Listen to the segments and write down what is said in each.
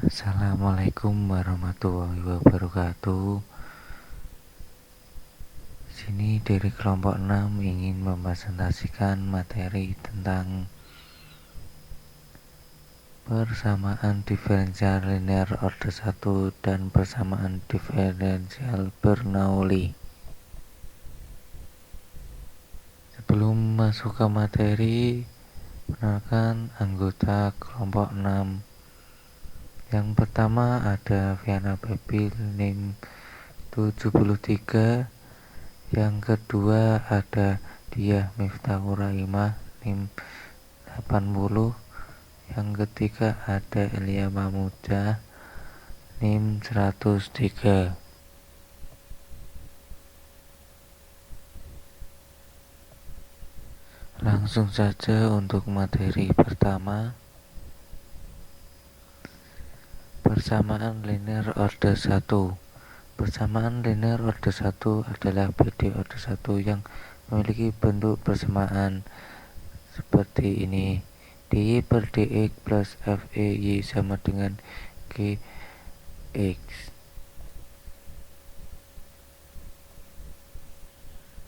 Assalamualaikum warahmatullahi wabarakatuh. Sini dari kelompok 6 ingin mempresentasikan materi tentang persamaan diferensial linear order 1 dan persamaan diferensial Bernoulli. Sebelum masuk ke materi, perkenalkan anggota kelompok 6. Yang pertama ada Viana Babil NIM 73. Yang kedua ada Diah Miftahur Rahimah NIM 80. Yang ketiga ada Elia Mahmudah NIM 103. Langsung saja untuk materi pertama, persamaan linear order 1. Persamaan linear order 1 adalah PD order 1 yang memiliki bentuk persamaan seperti ini. dy per dx plus FEY sama dengan Gx.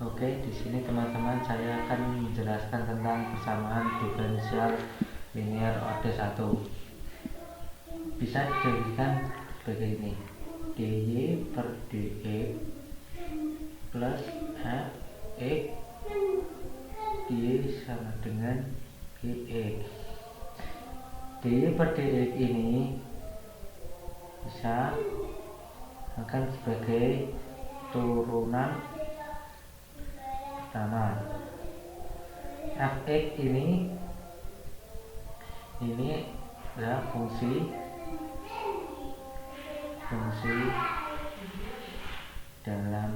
Oke, di sini teman-teman saya akan menjelaskan tentang persamaan diferensial linear order 1. Bisa dijadikan sebagai ini. dy per dx plus fx dy sama dengan gx. dy per dx ini bisa akan sebagai turunan pertama. Fx ini adalah fungsi dalam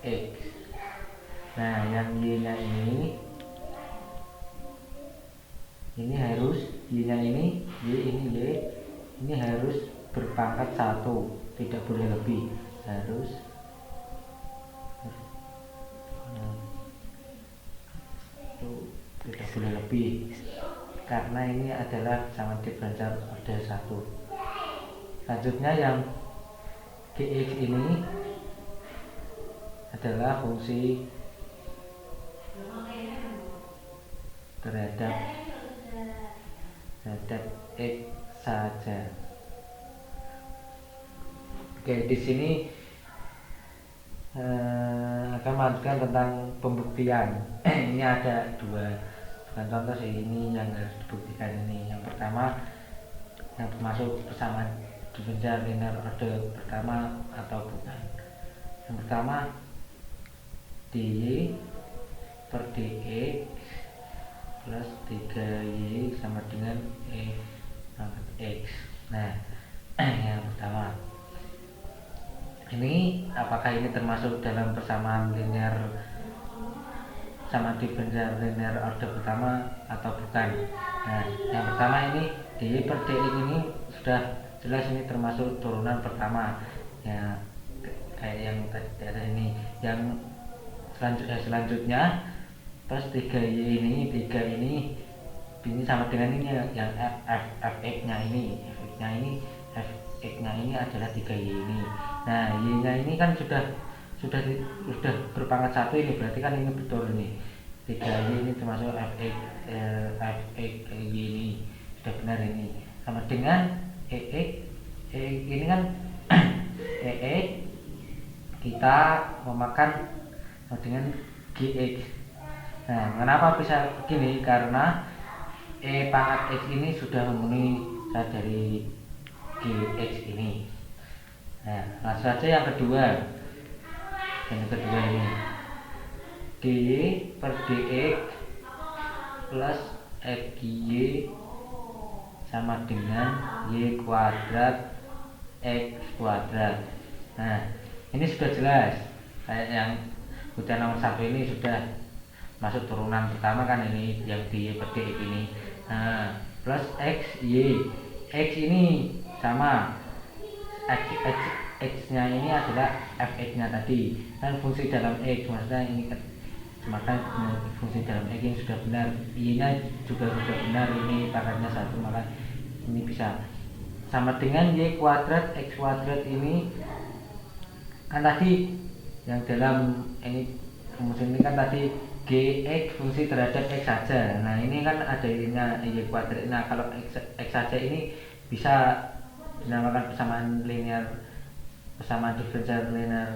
X. Nah, yang Y-nya ini harus Y-nya ini ini harus berpangkat 1, tidak boleh lebih, harus tidak boleh lebih, karena ini adalah persamaan diferensial order 1. Selanjutnya yang Gx ini adalah fungsi terhadap X saja. Oke, di sini akan melanjutkan tentang pembuktian. Ini ada dua contoh sih, ini yang harus dibuktikan ini. Yang pertama yang termasuk persamaan diferensial linear order pertama atau bukan. Yang pertama dy per dx plus 3y sama dengan e pangkat x. Nah, yang pertama ini apakah ini termasuk dalam persamaan linear sama diferensial linear order pertama atau bukan. Nah, yang pertama ini dy per dx ini sudah jelas ini termasuk turunan pertama ya, kayak yang tadi ini. Yang selanjutnya plus 3y ini sama dengan ini yang fx nya ini adalah 3y ini. Nah, y nya ini kan sudah berpangkat 1 ini, berarti kan ini betul ini 3y ini termasuk fx y ini sudah benar ini, sama dengan ini kan kita memakan sama dengan gx. Nah, kenapa bisa begini? Karena e pangkat x ini sudah memenuhi syarat dari gx ini. Nah, langsung saja yang kedua. Yang kedua ini dy per dx plus xy sama dengan y kuadrat x kuadrat. Nah, ini sudah jelas. Kayak yang buktian nomor 1 ini sudah masuk turunan pertama kan, ini yang dy per dx ini. Nah, plus xy. X ini sama x nya ini adalah fx nya tadi, dan fungsi dalam x, maksudnya ini maka fungsi dalam x ini sudah benar, y nya juga sudah benar, ini pangkatnya 1, maka ini bisa sama dengan y kuadrat x kuadrat. Ini kan tadi yang dalam ini rumus ini kan tadi gx fungsi terhadap x saja. Nah ini kan ada ininya y kuadrat. Nah kalau x saja ini bisa dinamakan persamaan linear, persamaan diferensial linear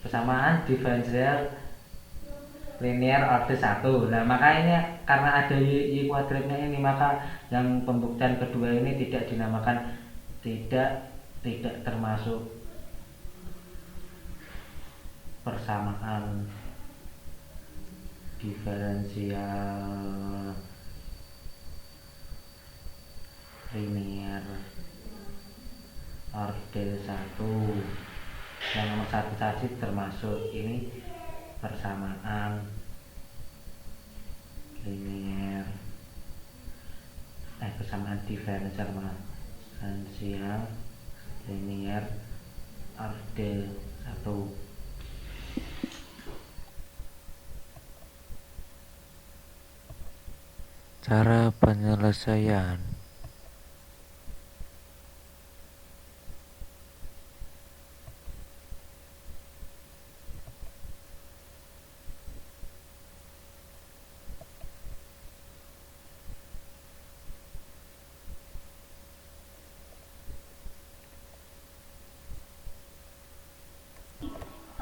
persamaan diferensial linear order 1. Nah makanya karena ada y kuadratnya ini, maka yang pembuktian kedua ini tidak dinamakan, tidak termasuk persamaan diferensial linear order 1. Yang nomor 1 saja termasuk ini persamaan linear persamaan diferensial linear order 1. Cara penyelesaian.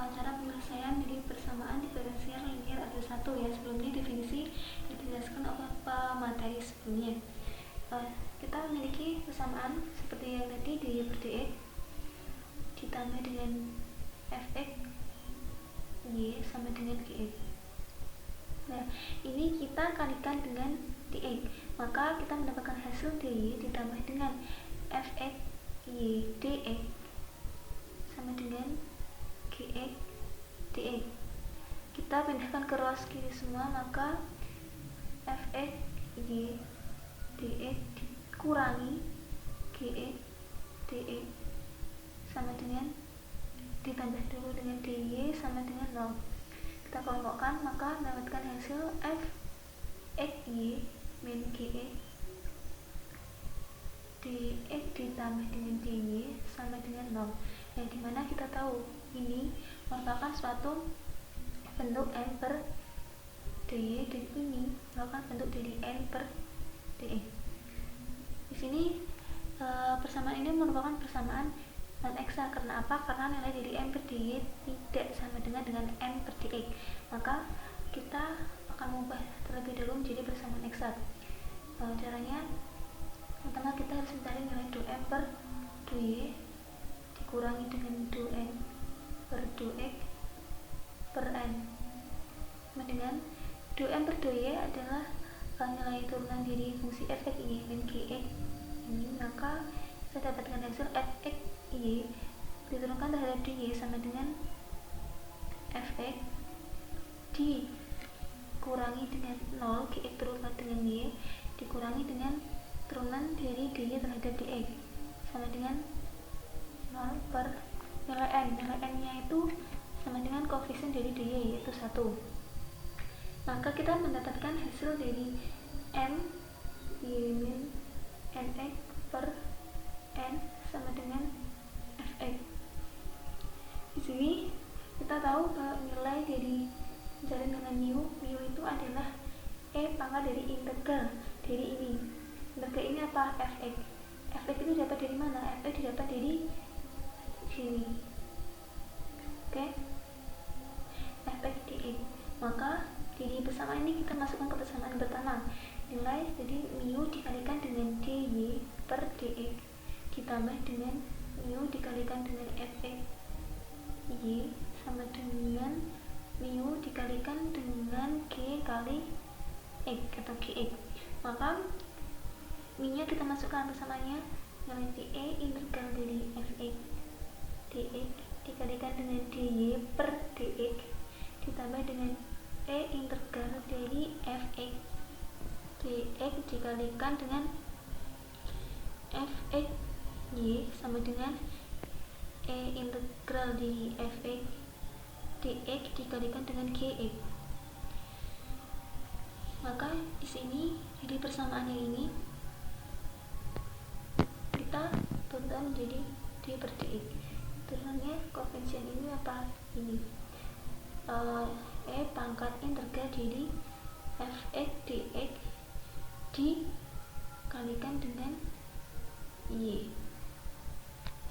Cara penyelesaian dari persamaan diferensial linear order 1 ya. Sebelumnya definisi dijelaskan oleh pemateri sebelumnya. Kita memiliki persamaan seperti yang tadi dy per dx ditambah dengan fx y sama dengan gx. Nah ini kita kalikan dengan dx, maka kita mendapatkan hasil dy ditambah dengan fx y dx sama dengan gx dx. Kita pindahkan ke ruas kiri semua, maka fx y dx dikurangi gx dx sama dengan ditambah dulu dengan dy sama dengan 0. Kita kelompokkan, maka mendapatkan hasil fx y min gx dx ditambah dengan dy sama dengan 0. Yang dimana kita tahu ini merupakan suatu bentuk n per dy dan ini merupakan bentuk dari n per dx. Di sini persamaan ini merupakan persamaan non eksak. Karena apa? Karena nilai dari n per dy tidak sama dengan n per dx. Maka kita akan mengubah terlebih dahulu menjadi persamaan eksak. Caranya pertama kita harus mencari nilai 2m per 2y dikurangi dengan 2n per 2x per n sama dengan 2m per 2y adalah nilai turunan dari fungsi fx y min gx ini. Maka kita dapatkan hasil fx y diturunkan terhadap dy sama dengan fx dikurangi dengan 0 gx berulang dengan y dikurangi dengan turunan dari dy terhadap dx sama dengan 0 per nilai n. Nilai n nya itu sama dengan koefisien dari dy yaitu 1. Maka kita mendapatkan hasil dari m y min nx per n sama dengan fx. Di sini kita tahu bahwa nilai dari mencari nilai mu itu adalah pangkat dari integral dari ini. Integral ini apa? Fx. Fx itu dapat dari mana? Fx didapat dari sini. Oke. Fx dx. Maka di persamaan ini kita masukkan ke persamaan pertama. Nilai jadi mu dikalikan dengan dy per dx ditambah dengan mu dikalikan dengan fx y sama dengan mu dikalikan dengan g kali x atau gx. Maka nya kita masukkan persamaannya, nilai dA integral dari fx dx dikalikan dengan dy per dx ditambah dengan integral dari fx dx dikalikan dengan fx y sama dengan integral dari fx dx dikalikan dengan gx. Maka di sini jadi persamaannya ini kita turunkan menjadi d per dx. Turunannya koefisien ini apa? Ini e pangkat integral dari fx dx dikalikan dengan y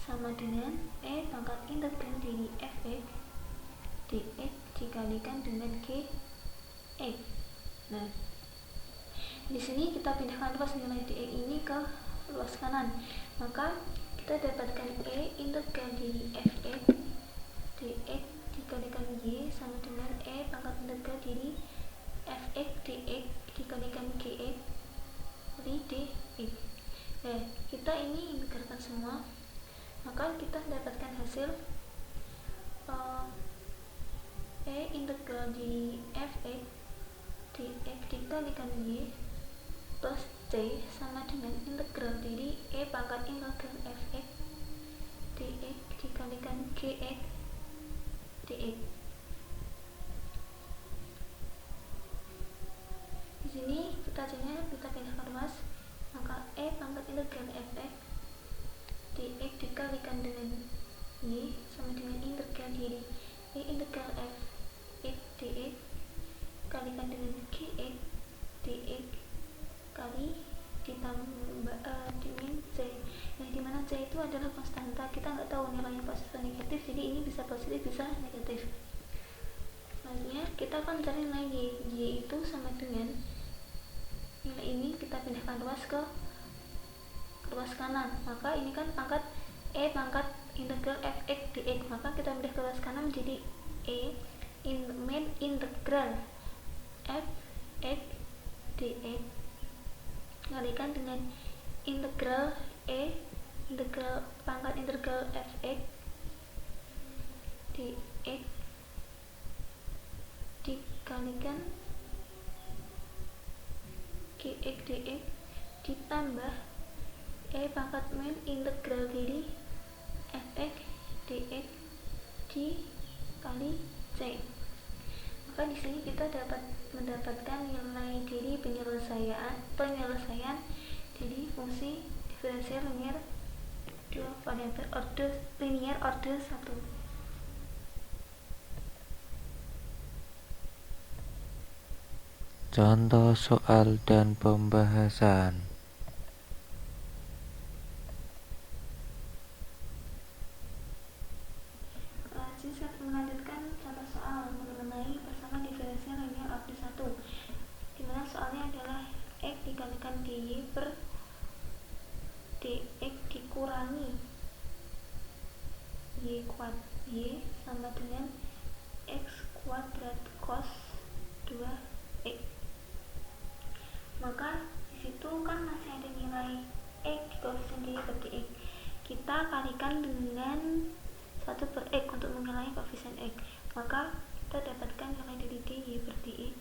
sama dengan e pangkat integral dari fx dx dikalikan dengan gx. Nah, di sini kita pindahkan luas nilai dx ini ke luas kanan, maka kita dapatkan e integral dari fx dx dikalikan y sama dengan e pangkat integral dari fx dx dikalikan gx dari dx. Nah, kita ini integralkan semua, maka kita dapatkan hasil e integral dari fx dx dikalikan y plus c sama dengan integral dari e pangkat integral fx dx dikalikan gx dx. Di sini kita pindahkan luas, maka e pangkat integral fx dx dikalikan dengan y sama dengan integral dari e integral fx dx dikalikan dengan gx dx kali ditambah dengan c. Nah, dimana c itu adalah konstanta, kita nggak tahu nilainya positif atau negatif, jadi ini bisa positif bisa negatif. Selanjutnya kita akan mencari nilai y itu sama dengan nilai ini, kita pindahkan luas ke luas kanan, maka ini kan pangkat e pangkat integral fx dx, maka kita pindah ke luas kanan menjadi e min integral fx dx kalikan dengan integral e integral pangkat integral fx dx dikalikan gx dx ditambah e pangkat min integral dari fx dx dikali c. Maka di sini kita dapat mendapatkan nilai dari penyelesaian dari fungsi diferensial linear dua variabel linear order 1. Contoh soal dan pembahasan. Saya melanjutkan contoh soal mengenai persamaan diferensial linear order 1, dimana soalnya adalah x dikalikan dy per dx dikurangi y sama dengan x kuadrat cos 2x. Maka disitu kan masih ada nilai x koefisien dy per dx, kita kalikan dengan 1 per x untuk menilai koefisien x, maka kita dapatkan nilai dari dy per dx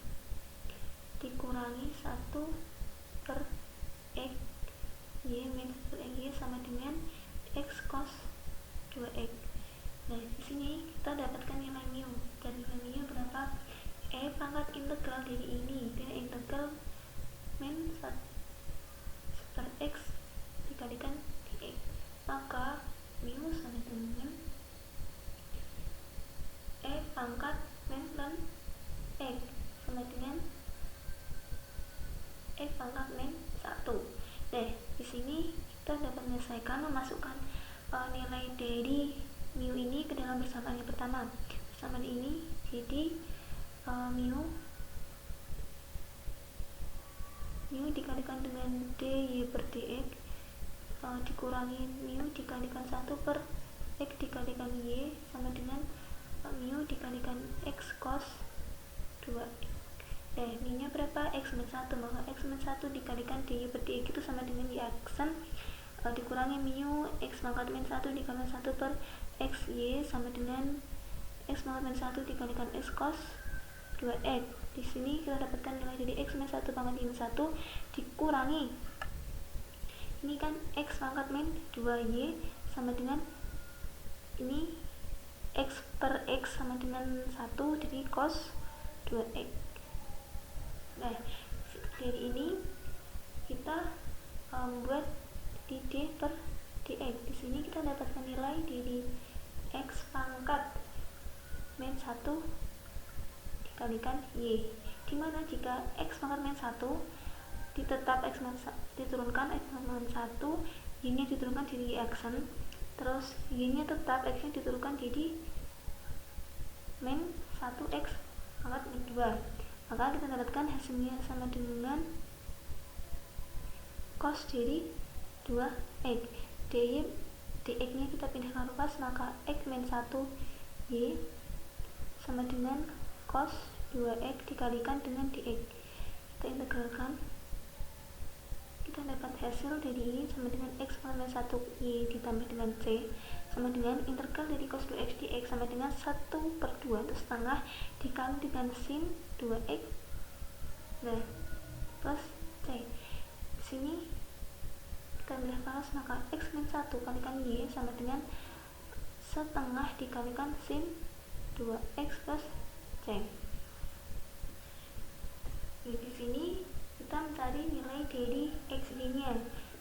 dikurangi 1 per x y min 1 per x y sama dengan x cos 2x. Nah, di sini kita dapatkan nilai mu, dan nilai mu berapa? E pangkat integral dari ini dengan integral min 1 per x dikalikan dx, maka mu sama dengan e pangkat min x sama dengan e pangkat min 1. Nah, di sini kita dapat memasukkan nilai dari mu ini ke dalam persamaan yang pertama. Persamaan ini jadi mu dikalikan dengan dy per dx dikurangi mu dikalikan 1 per x dikalikan y sama dengan mu dikalikan x cos 2x. Mu-nya berapa? X min 1, maka x min 1 dikalikan dy per dx itu sama dengan y aksen dikurangi mu x pangkat min 1 dikalikan 1 per x y sama dengan x pangkat min 1 dikalikan x cos 2x. Di sini kita dapatkan nilai dari x min 1 pangkat min 1 dikurangi ini kan x pangkat min 2y sama dengan ini x per x sama dengan 1 jadi cos 2x. Nah, dari ini kita membuat d per dx. Di sini kita dapatkan nilai dari x pangkat min 1 dikalikan y, dimana jika x pangkat min 1 ditetap x diturunkan x min 1, y nya diturunkan jadi y aksen, terus y nya tetap x nya diturunkan jadi min 1x pangkat min 2, maka kita dapatkan hasilnya sama dengan cos dari 2x. dx nya kita pindah ke luas, maka x min 1 y sama dengan cos 2x dikalikan dengan dx. Kita integralkan, kita dapat hasil dari ini sama dengan x pangkat 1 y ditambah dengan c sama dengan integral dari cos 2x dx sama dengan 1/2 itu setengah dikali dengan sin 2x nah plus c. Di sini kita ambil kelas, maka x min 1 kalikan y sama dengan setengah dikalikan sin 2x plus c. Di sini kita mencari nilai dari x y-nya.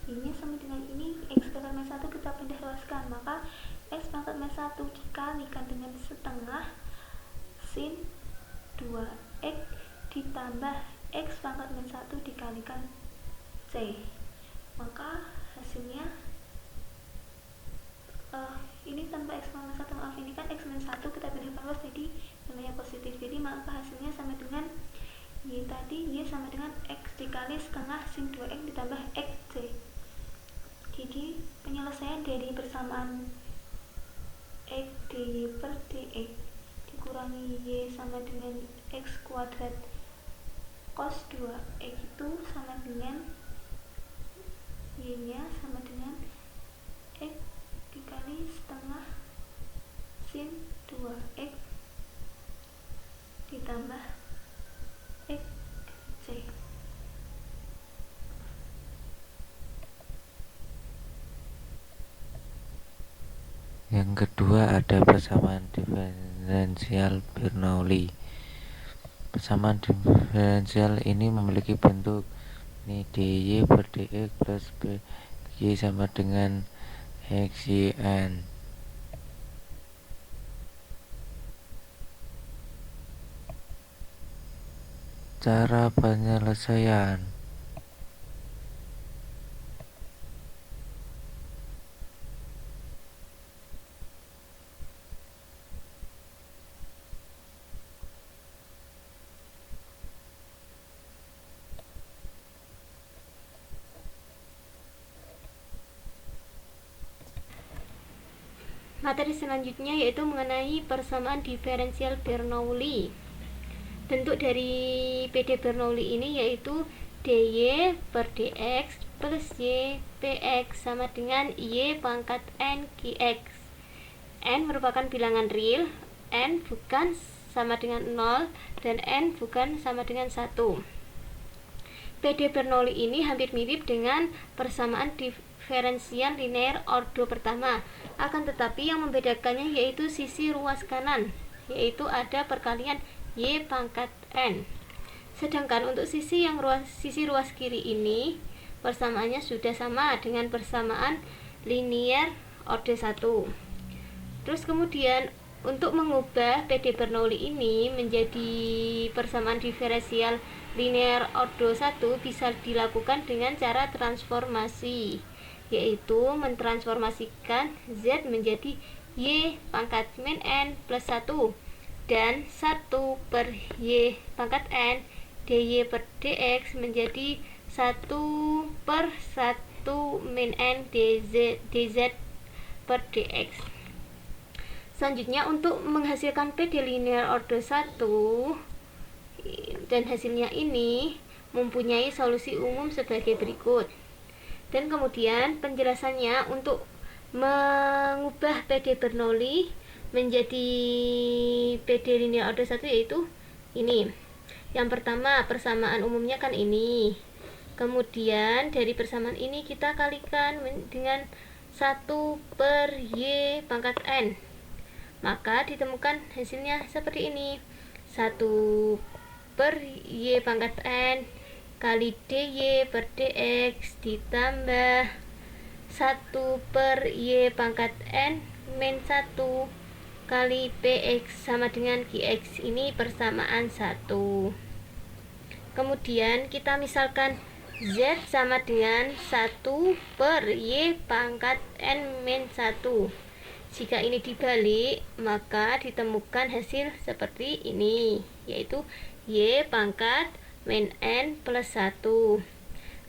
Y-nya sama dengan ini, x pangkat min 1 kita pindah luaskan, maka x pangkat min 1 dikalikan dengan setengah sin 2x ditambah x pangkat min 1 dikalikan c. Maka hasilnya ini tanpa x pangkat min 1, maaf, ini kan x min 1 kita pindah luas jadi nilainya positif, jadi maka hasilnya sama dengan y tadi, y sama dengan x dikali setengah sin 2x ditambah xc. Jadi penyelesaian dari persamaan x dy per dx dikurangi y sama dengan x kuadrat cos 2x itu sama dengan y nya sama dengan x dikali setengah sin 2x ditambah xc. Yang kedua ada persamaan diferensial Bernoulli. Persamaan diferensial ini memiliki bentuk ini dy per dx plus by sama dengan xyn. Cara penyelesaian. Materi selanjutnya yaitu mengenai persamaan diferensial Bernoulli. Bentuk dari PD Bernoulli ini yaitu dy per dx plus y px sama dengan y pangkat n qx. N merupakan bilangan real, n bukan sama dengan 0 dan n bukan sama dengan 1. PD Bernoulli ini hampir mirip dengan persamaan diferensial linear ordo pertama, akan tetapi yang membedakannya yaitu sisi ruas kanan, yaitu ada perkalian y pangkat n. Sedangkan untuk sisi ruas kiri ini persamaannya sudah sama dengan persamaan linear order 1. Terus kemudian untuk mengubah PD Bernoulli ini menjadi persamaan diferensial linear order 1 bisa dilakukan dengan cara transformasi, yaitu mentransformasikan z menjadi y pangkat min n plus 1 dan 1 per y pangkat n dy per dx menjadi 1 per 1 min n dz per dx. Selanjutnya untuk menghasilkan PD linear order 1 dan hasilnya ini mempunyai solusi umum sebagai berikut. Dan kemudian penjelasannya untuk mengubah PD Bernoulli menjadi PD linear order 1 yaitu ini. Yang pertama, persamaan umumnya kan ini. Kemudian dari persamaan ini kita kalikan dengan 1 per y pangkat n. Maka ditemukan hasilnya seperti ini. 1 per y pangkat n kali dy per dx ditambah 1 1 per Y pangkat N min 1 kali PX sama dengan QX. Ini persamaan 1. Kemudian kita misalkan Z sama dengan 1 per Y pangkat N min 1. Jika ini dibalik, maka ditemukan hasil seperti ini, yaitu Y pangkat min N plus 1.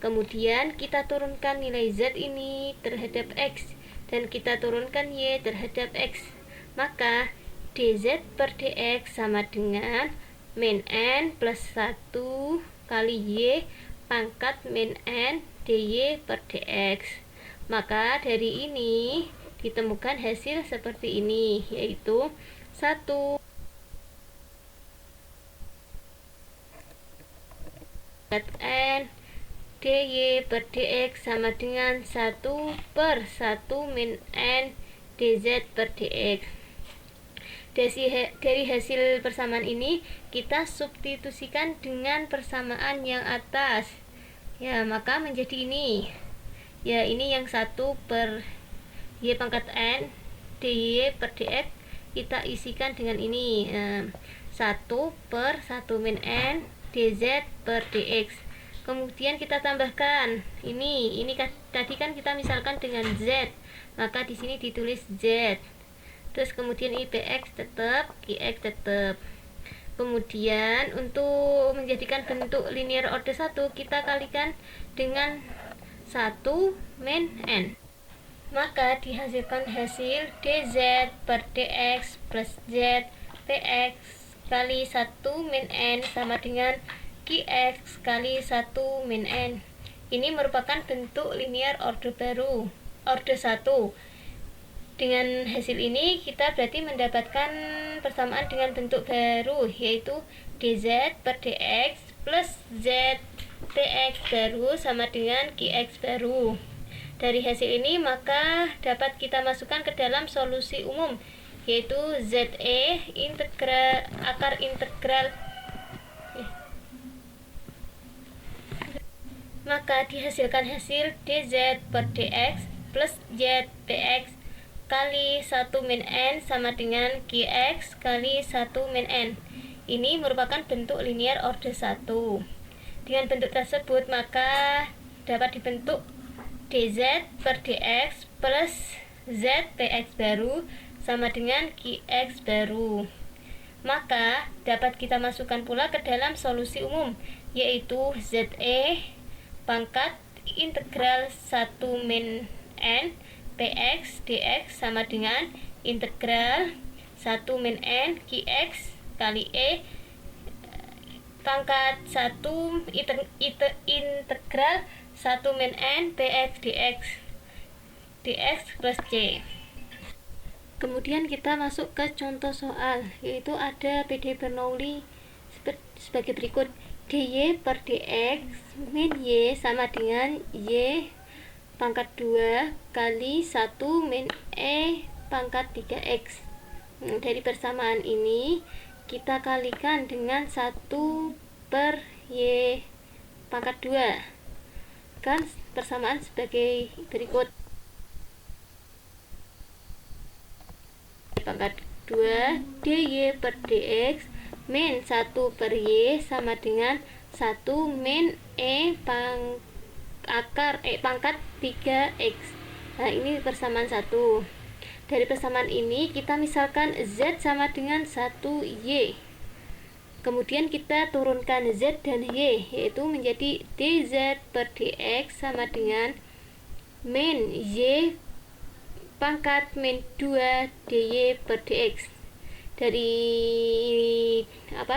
Kemudian kita turunkan nilai Z ini terhadap X, dan kita turunkan Y terhadap X. Maka dz per dx sama dengan min N plus 1 kali Y pangkat min N dy per dx. Maka dari ini ditemukan hasil seperti ini, yaitu 1 N dy per dx sama dengan 1 per 1 min N dz per dx. Dari hasil persamaan ini kita substitusikan dengan persamaan yang atas, ya, maka menjadi ini, ya, ini yang 1 per Y pangkat N dy per dx kita isikan dengan ini, 1 per 1 min N dz per dx. Kemudian kita tambahkan ini tadi kan kita misalkan dengan Z, maka di sini ditulis Z. Terus kemudian IPX tetap, QX tetap. Kemudian untuk menjadikan bentuk linear order 1 kita kalikan dengan 1 min N. Maka dihasilkan hasil dz per dx plus z px kali 1 min N sama dengan QX kali 1 min N. Ini merupakan bentuk linear order baru, order 1. Dengan hasil ini kita berarti mendapatkan persamaan dengan bentuk baru, yaitu dz per dx plus z px baru sama dengan qx baru. Dari hasil ini maka dapat kita masukkan ke dalam solusi umum, yaitu ze integral akar integral. Maka dihasilkan hasil dz per dx plus z px kali 1 min N sama dengan QX kali 1 min N. Ini merupakan bentuk linear order 1. Dengan bentuk tersebut maka dapat dibentuk dz per dx plus z px baru sama dengan QX baru. Maka dapat kita masukkan pula ke dalam solusi umum, yaitu ze pangkat integral 1 min N px dx sama dengan integral 1 min N qx kali pangkat 1 integral 1 min N px dx plus c. Kemudian kita masuk ke contoh soal, yaitu ada PD Bernoulli sebagai berikut. dy per dx min y sama dengan y pangkat 2 kali 1 min pangkat 3x. Dari persamaan ini kita kalikan dengan 1 per y pangkat 2. Kan persamaan sebagai berikut. Pangkat 2 dy per dx min 1 per y sama dengan 1 min pangkat 3x. Nah, ini persamaan 1. Dari persamaan ini kita misalkan z sama dengan 1y. Kemudian kita turunkan z dan y, yaitu menjadi dz per dx sama dengan min y pangkat min 2 dy per dx. Dari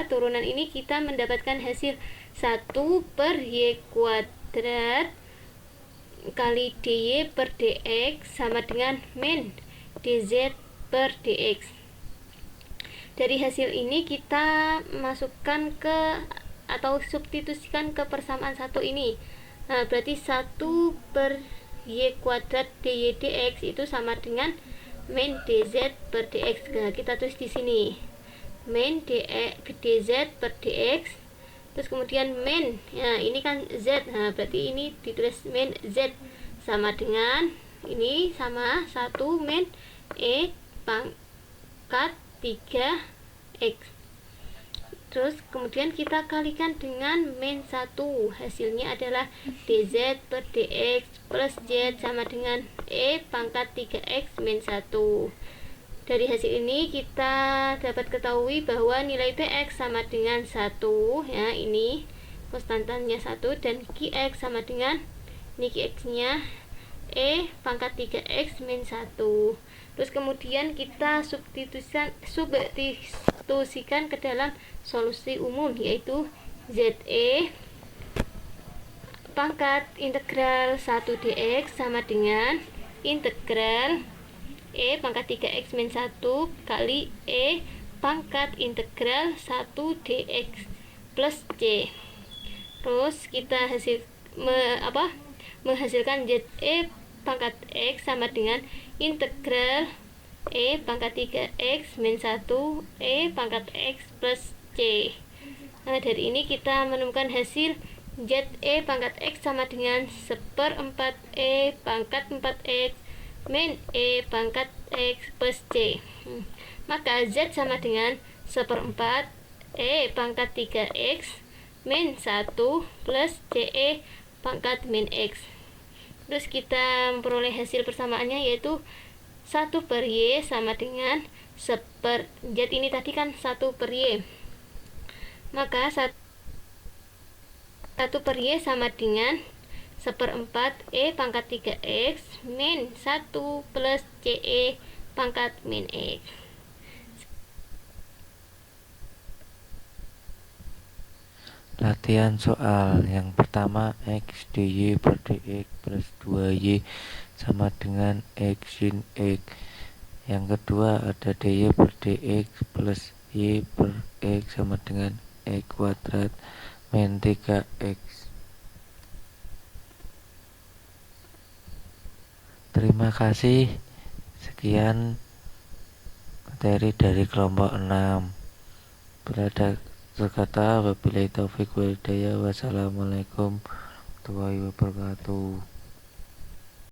turunan ini kita mendapatkan hasil 1 per y kuadrat kali dy per dx sama dengan min dz per dx. Dari hasil ini kita masukkan ke atau substitusikan ke persamaan 1 ini. Nah, berarti 1 per y kuadrat dy dx itu sama dengan min dz per dx. Nah, kita tulis di sini min dz per dx, terus kemudian min, ya ini kan z, nah berarti ini ditulis min z sama dengan ini sama 1 min E pangkat 3X. Terus kemudian kita kalikan dengan min 1. Hasilnya adalah dz per dx plus z sama dengan E pangkat 3x min 1. Dari hasil ini kita dapat ketahui bahwa nilai Px sama dengan 1, ya, ini konstantanya 1, dan Qx sama dengan, ini Qx nya E pangkat 3x min 1. Terus kemudian kita substitusikan ke dalam solusi umum, yaitu ZE pangkat integral 1 dx sama dengan integral E pangkat 3x min 1 kali E pangkat integral 1 dx plus C. Terus kita menghasilkan ZE pangkat X sama dengan integral E pangkat 3x min 1 E pangkat X plus C. Nah, dari ini kita menemukan hasil ZE pangkat X sama dengan 1/4 E pangkat 4x min E pangkat X plus C. Maka Z sama dengan 1/4 E pangkat 3x min 1 plus CE pangkat min X. Terus kita memperoleh hasil persamaannya, yaitu 1 per Y sama dengan Z ini tadi kan 1 per Y. Maka 1 per Y sama dengan 1/4 E pangkat 3x min 1 plus CE pangkat min X. Latihan soal yang pertama, X dy per dx plus 2y sama dengan X sin X. Yang kedua ada dy per dx plus y per x sama dengan x kuadrat min 3x. Terima kasih. Sekian materi dari kelompok 6. Berada berkata, wabillahi taufiq wal hidayah. Wassalamualaikum warahmatullahi wabarakatuh.